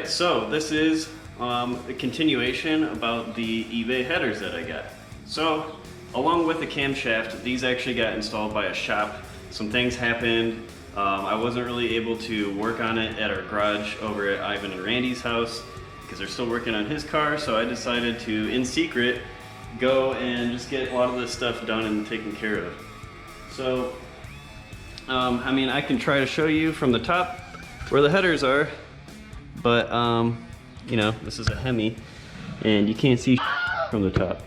Alright, so this is a continuation about the eBay headers that I got. So, along with the camshaft, these actually got installed by a shop. Some things happened. I wasn't really able to work on it at our garage over at Ivan and Randy's house because they're still working on his car, so I decided to, in secret, go and just get a lot of this stuff done and taken care of. So, I mean, I can try to show you from the top where the headers are, but you know, this is a Hemi and you can't see from the top.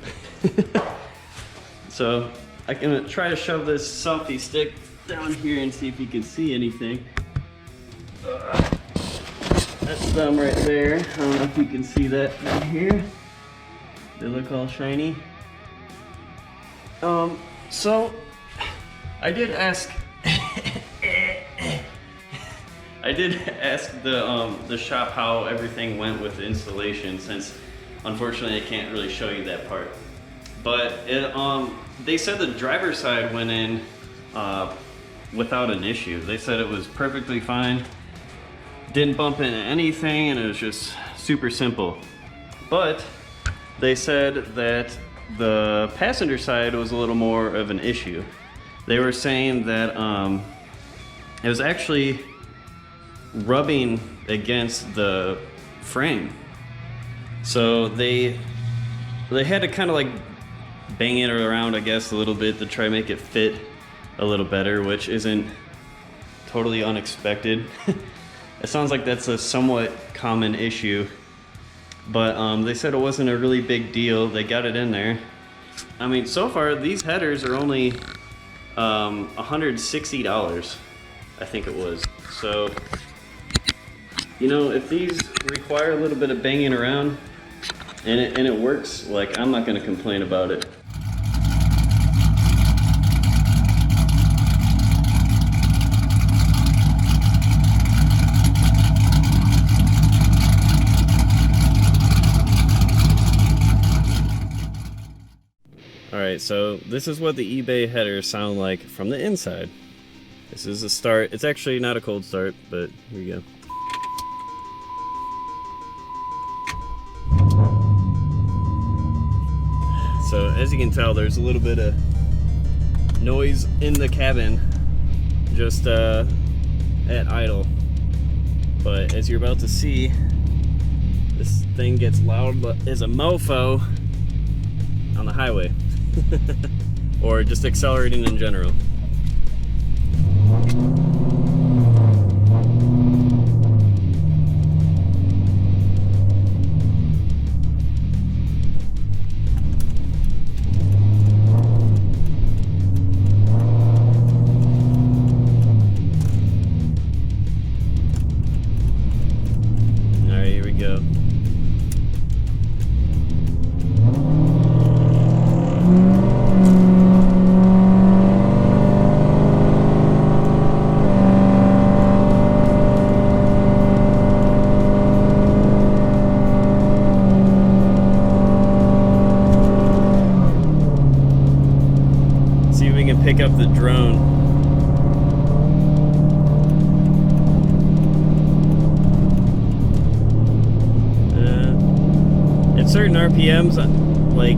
So I'm gonna try to shove this selfie stick down here and see if you can see anything. That's them right there. I don't know if you can see that right here. They look all shiny. So I did ask the shop how everything went with the installation, since unfortunately I can't really show you that part. But it, they said the driver's side went in without an issue. They said it was perfectly fine, didn't bump into anything, and it was just super simple. But they said that the passenger side was a little more of an issue. They were saying that it was actually rubbing against the frame. So they had to kind of like bang it around, I guess, a little bit to try to make it fit a little better, which isn't totally unexpected. It sounds like that's a somewhat common issue, but they said it wasn't a really big deal. They got it in there. I mean, so far these headers are only $160, I think it was. So, you know, if these require a little bit of banging around and it works, like, I'm not gonna complain about it. Alright, so this is what the eBay headers sound like from the inside. This is a start. It's actually not a cold start, but here we go. So as you can tell, there's a little bit of noise in the cabin just at idle. But as you're about to see, this thing gets loud as a mofo on the highway. Or just accelerating in general. Alright, here we go. Pick up the drone. At certain RPMs, like,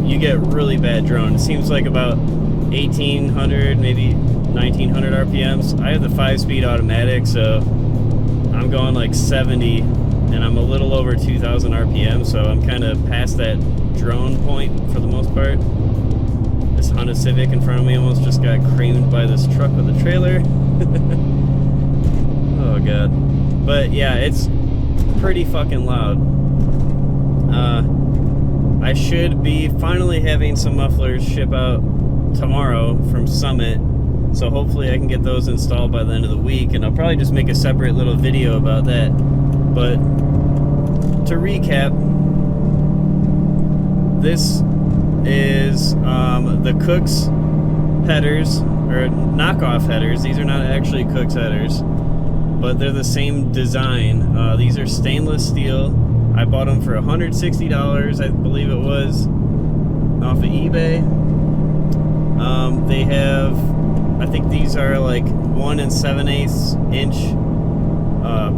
you get really bad drone. It seems like about 1800, maybe 1900 RPMs. I have the 5-speed automatic, so I'm going like 70, and I'm a little over 2000 RPM, so I'm kind of past that drone point for the most part. This Honda Civic in front of me almost just got creamed by this truck with a trailer. Oh god. But yeah, it's pretty fucking loud. I should be finally having some mufflers ship out tomorrow from Summit, so hopefully I can get those installed by the end of the week, and I'll probably just make a separate little video about that. But to recap, this is the Kooks headers, or knockoff headers. These are not actually Kooks headers, but they're the same design. These are stainless steel. I bought them for $160, I believe it was, off of eBay. They have, I think these are like 1 7/8 inch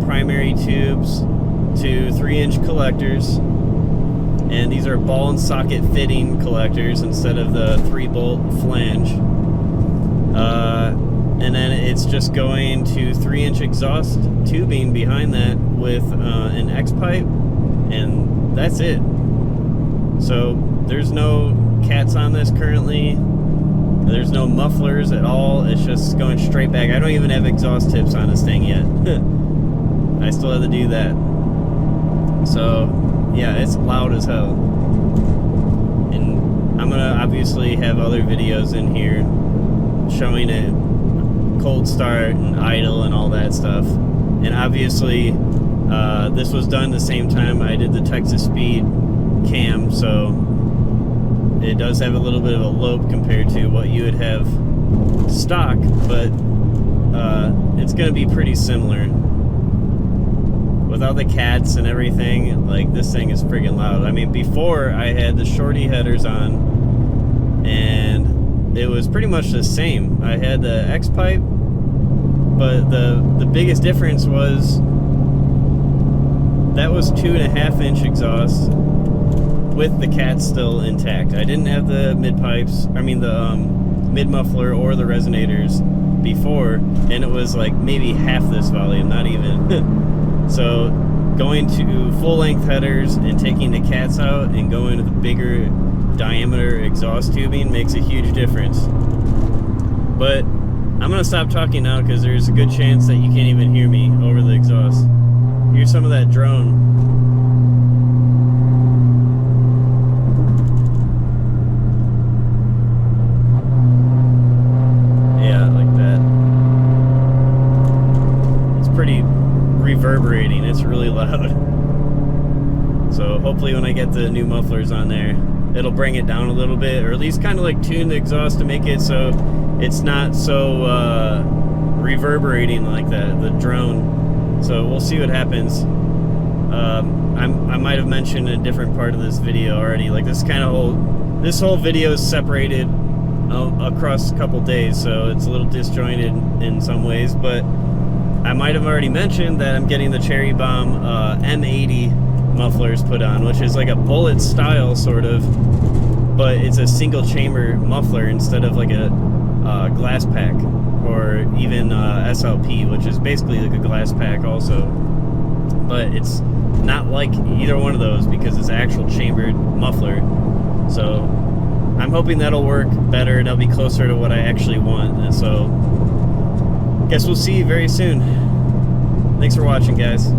primary tubes. to 3-inch collectors, and these are ball and socket fitting collectors instead of the 3-bolt flange. And then it's just going to 3-inch exhaust tubing behind that with an X pipe, and that's it. So there's no cats on this currently. There's no mufflers at all. It's just going straight back. I don't even have exhaust tips on this thing yet. I still have to do that. So yeah, it's loud as hell. And I'm gonna obviously have other videos in here showing it cold start and idle and all that stuff. And obviously this was done the same time I did the Texas Speed cam, so it does have a little bit of a lope compared to what you would have stock, but it's gonna be pretty similar. Without the cats and everything, like, this thing is friggin' loud. I mean, before I had the shorty headers on, and it was pretty much the same. I had the X pipe, but the biggest difference was that was 2.5-inch exhaust with the cats still intact. I didn't have the mid pipes, I mean the mid muffler or the resonators before, and it was like maybe half this volume, not even. So going to full length headers and taking the cats out and going to the bigger diameter exhaust tubing makes a huge difference. But I'm gonna stop talking now because there's a good chance that you can't even hear me over the exhaust. Here's some of that drone. Reverberating, it's really loud. So hopefully when I get the new mufflers on there, it'll bring it down a little bit, or at least kind of like tune the exhaust to make it so it's not so reverberating like the drone. So we'll see what happens. I might have mentioned in a different part of this video already, like this whole video is separated across a couple days, so it's a little disjointed in some ways, but I might have already mentioned that I'm getting the Cherry Bomb M80 mufflers put on, which is like a bullet style sort of, but it's a single chamber muffler instead of like a glass pack, or even SLP, which is basically like a glass pack also. But it's not like either one of those because it's actual chambered muffler. So I'm hoping that'll work better and that'll be closer to what I actually want. And so guess we'll see you very soon. Thanks for watching, guys.